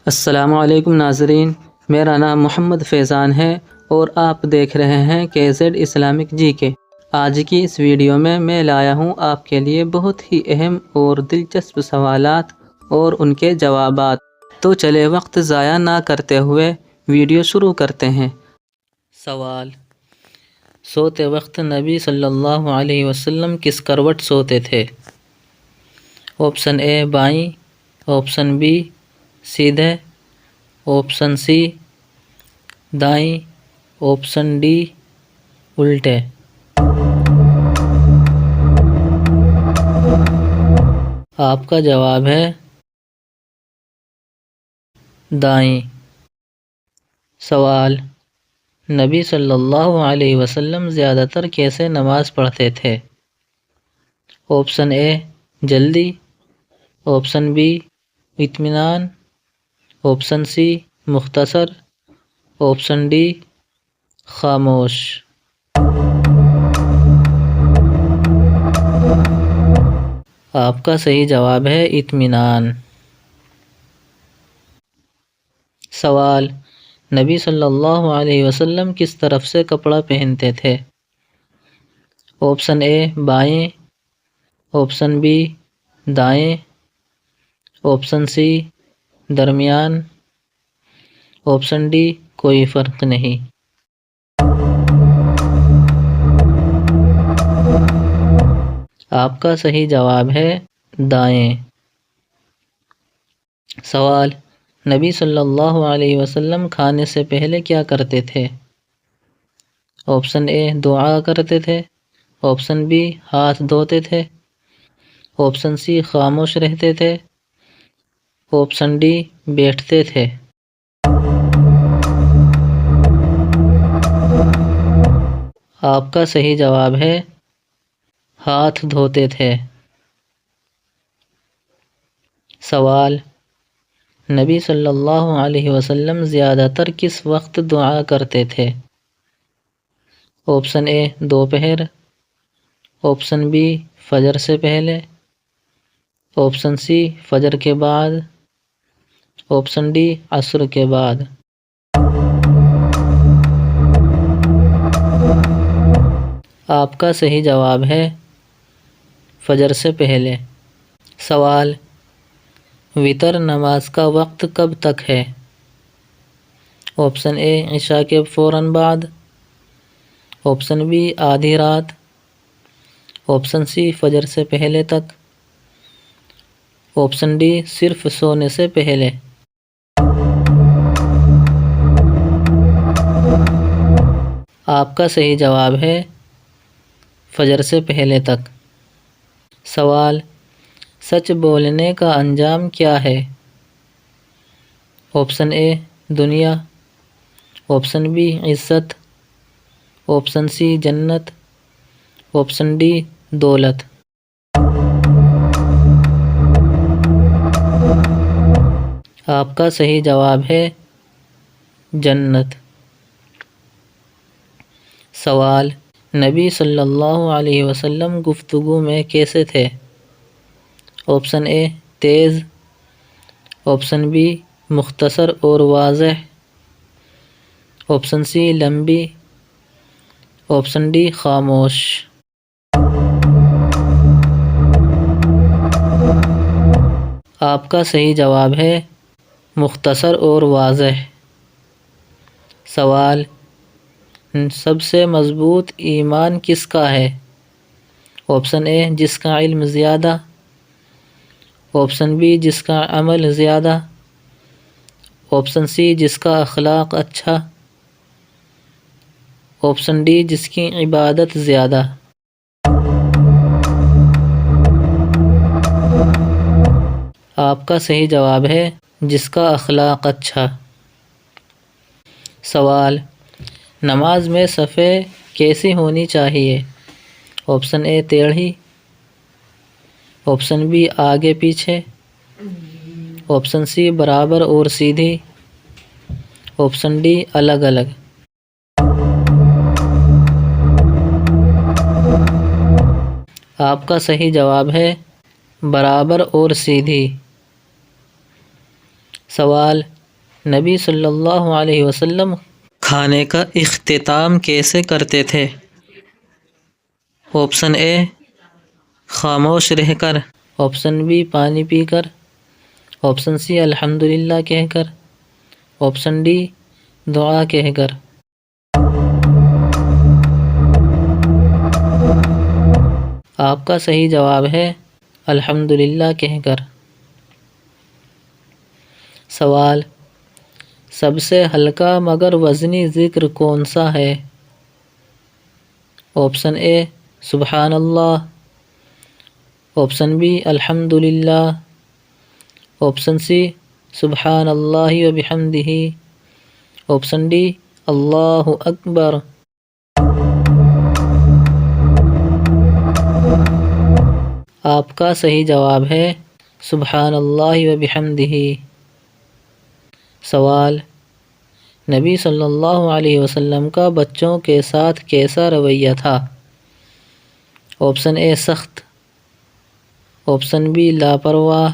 السلام علیکم ناظرین، میرا نام محمد فیضان ہے اور آپ دیکھ رہے ہیں KZ اسلامک جی کے۔ آج کی اس ویڈیو میں لایا ہوں آپ کے لیے بہت ہی اہم اور دلچسپ سوالات اور ان کے جوابات۔ تو چلے وقت ضائع نہ کرتے ہوئے ویڈیو شروع کرتے ہیں۔ سوال: سوتے وقت نبی صلی اللہ علیہ وسلم کس کروٹ سوتے تھے؟ آپشن اے بائیں، آپشن بی سیدھے، آپشن سی دائیں، آپشن ڈی الٹے۔ آپ کا جواب ہے دائیں۔ سوال: نبی صلی اللہ علیہ وسلم زیادہ تر کیسے نماز پڑھتے تھے؟ آپشن اے جلدی، آپشن بی اطمینان، آپشن سی مختصر، آپشن ڈی خاموش۔ آپ کا صحیح جواب ہے اطمینان۔ سوال: نبی صلی اللہ علیہ وسلم کس طرف سے کپڑا پہنتے تھے؟ آپشن اے بائیں، آپشن بی دائیں، آپشن سی درمیان، آپشن ڈی کوئی فرق نہیں۔ آپ کا صحیح جواب ہے دائیں۔ سوال: نبی صلی اللہ علیہ وسلم کھانے سے پہلے کیا کرتے تھے؟ آپشن اے دعا کرتے تھے، آپشن بی ہاتھ دھوتے تھے، آپشن سی خاموش رہتے تھے، آپشن ڈی بیٹھتے تھے۔ آپ کا صحیح جواب ہے ہاتھ دھوتے تھے۔ سوال: نبی صلی اللہ علیہ وسلم زیادہ تر کس وقت دعا کرتے تھے؟ آپشن اے دوپہر، آپشن بی فجر سے پہلے، آپشن سی فجر کے بعد، آپشن ڈی عصر کے بعد۔ آپ کا صحیح جواب ہے فجر سے پہلے۔ سوال: وتر نماز کا وقت کب تک ہے؟ آپشن اے عشاء کے فوراً بعد، آپشن بی آدھی رات، آپشن سی فجر سے پہلے تک، آپشن ڈی صرف سونے سے پہلے۔ آپ کا صحیح جواب ہے فجر سے پہلے تک۔ سوال: سچ بولنے کا انجام کیا ہے؟ آپشن اے دنیا، آپشن بی عزت، آپشن سی جنت، آپشن ڈی دولت۔ آپ کا صحیح جواب ہے جنت۔ سوال: نبی صلی اللہ علیہ وسلم گفتگو میں کیسے تھے؟ آپشن اے تیز، آپشن بی مختصر اور واضح، آپشن سی لمبی، آپشن ڈی خاموش۔ آپ کا صحیح جواب ہے مختصر اور واضح۔ سوال: سب سے مضبوط ایمان کس کا ہے؟ آپشن اے جس کا علم زیادہ، آپشن بی جس کا عمل زیادہ، آپشن سی جس کا اخلاق اچھا، آپشن ڈی جس کی عبادت زیادہ۔ آپ کا صحیح جواب ہے جس کا اخلاق اچھا۔ سوال: نماز میں صفیں کیسی ہونی چاہیے؟ آپشن اے ٹیڑھی، آپشن بی آگے پیچھے، آپشن سی برابر اور سیدھی، آپشن ڈی الگ الگ۔ آپ کا صحیح جواب ہے برابر اور سیدھی۔ سوال: نبی صلی اللہ علیہ وسلم کھانے کا اختتام کیسے کرتے تھے؟ آپشن اے خاموش رہ کر، آپشن بی پانی پی کر، آپشن سی الحمدللہ کہہ کر، آپشن ڈی دعا کہہ کر۔ آپ کا صحیح جواب ہے الحمدللہ کہہ کر۔ سوال، سب سے ہلکا مگر وزنی ذکر کون سا ہے؟ آپشن اے سبحان اللہ، آپشن بی الحمدللہ، آپشن سی سبحان اللہ و بحمدہ، آپشن ڈی اللہ اکبر۔ آپ کا صحیح جواب ہے سبحان اللہ و بحمدہ۔ سوال، نبی صلی اللہ علیہ وسلم کا بچوں کے ساتھ کیسا رویہ تھا؟ آپشن اے سخت، آپشن بی لاپرواہ،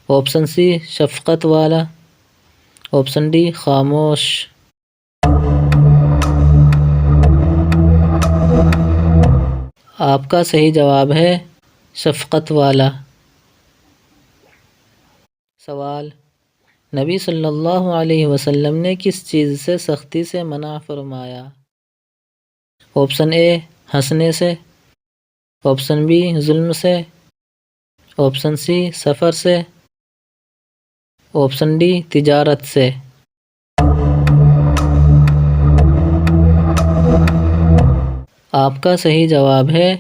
آپشن سی شفقت والا، آپشن ڈی خاموش۔ آپ کا صحیح جواب ہے شفقت والا۔ سوال، نبی صلی اللہ علیہ وسلم نے کس چیز سے سختی سے منع فرمایا؟ آپشن اے ہنسنے سے، آپشن بی ظلم سے، آپشن سی سفر سے، آپشن ڈی تجارت سے۔ آپ کا صحیح جواب ہے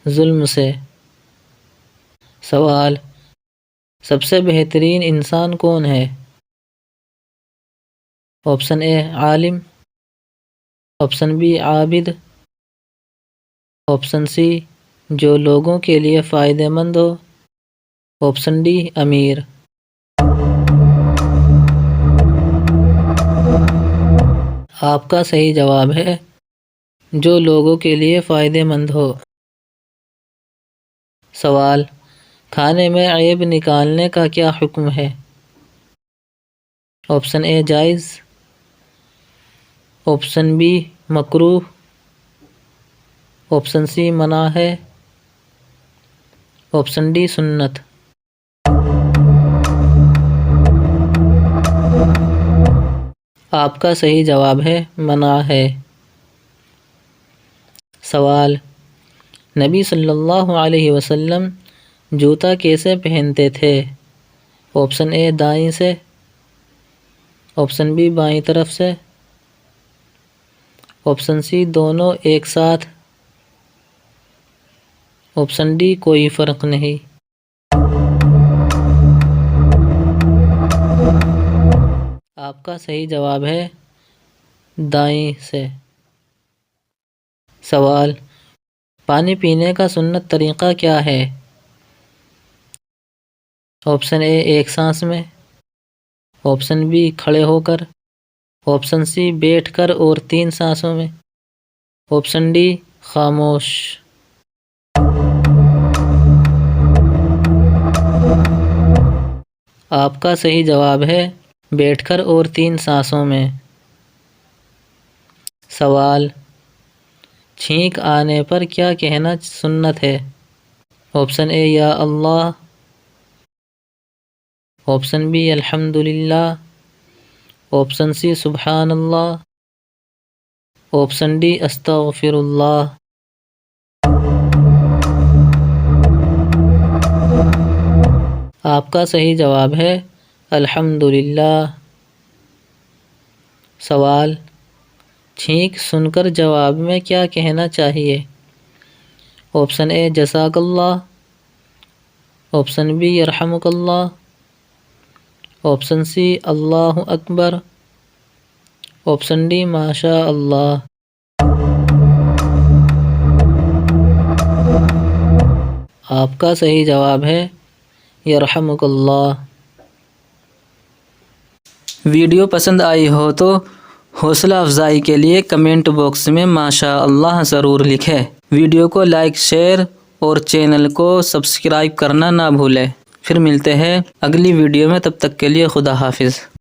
ظلم سے۔ سوال، سب سے بہترین انسان کون ہے؟ آپشن اے عالم، آپشن بی عابد، آپشن سی جو لوگوں کے لیے فائدہ مند ہو، آپشن ڈی امیر۔ آپ کا صحیح جواب ہے جو لوگوں کے لیے فائدہ مند ہو۔ سوال، کھانے میں عیب نکالنے کا کیا حکم ہے؟ آپشن اے جائز، آپشن بی مکروہ، آپشن سی منع ہے، آپشن ڈی سنت۔ آپ کا صحیح جواب ہے منع ہے۔ سوال، نبی صلی اللہ علیہ وسلم جوتا کیسے پہنتے تھے؟ آپشن اے دائیں سے، آپشن بی بائیں طرف سے، آپشن سی دونوں ایک ساتھ، آپشن ڈی کوئی فرق نہیں۔ آپ کا صحیح جواب ہے دائیں سے۔ سوال، پانی پینے کا سنت طریقہ کیا ہے؟ آپشن اے ایک سانس میں، آپشن بی کھڑے ہو کر، آپشن سی بیٹھ کر اور 3 سانسوں میں، آپشن ڈی خاموش۔ آپ کا صحیح جواب ہے بیٹھ کر اور 3 سانسوں میں۔ سوال، چھینک آنے پر کیا کہنا سنت ہے؟ آپشن اے یا اللہ، آپشن بی الحمدللہ، آپشن سی سبحان اللہ، آپشن ڈی استغفر اللہ۔ آپ کا صحیح جواب ہے الحمدللہ۔ سوال، چھینک سن کر جواب میں کیا کہنا چاہیے؟ آپشن اے جزاک اللہ، آپشن بی یرحمک اللہ، آپشن سی اللہ اکبر، آپشن ڈی ماشاء اللہ۔ آپ کا صحیح جواب ہے یرحمک اللہ۔ ویڈیو پسند آئی ہو تو حوصلہ افزائی کے لیے کمنٹ باکس میں ماشاء اللہ ضرور لکھیں۔ ویڈیو کو لائک، شیئر اور چینل کو سبسکرائب کرنا نہ بھولیں۔ پھر ملتے ہیں اگلی ویڈیو میں، تب تک کے لیے خدا حافظ۔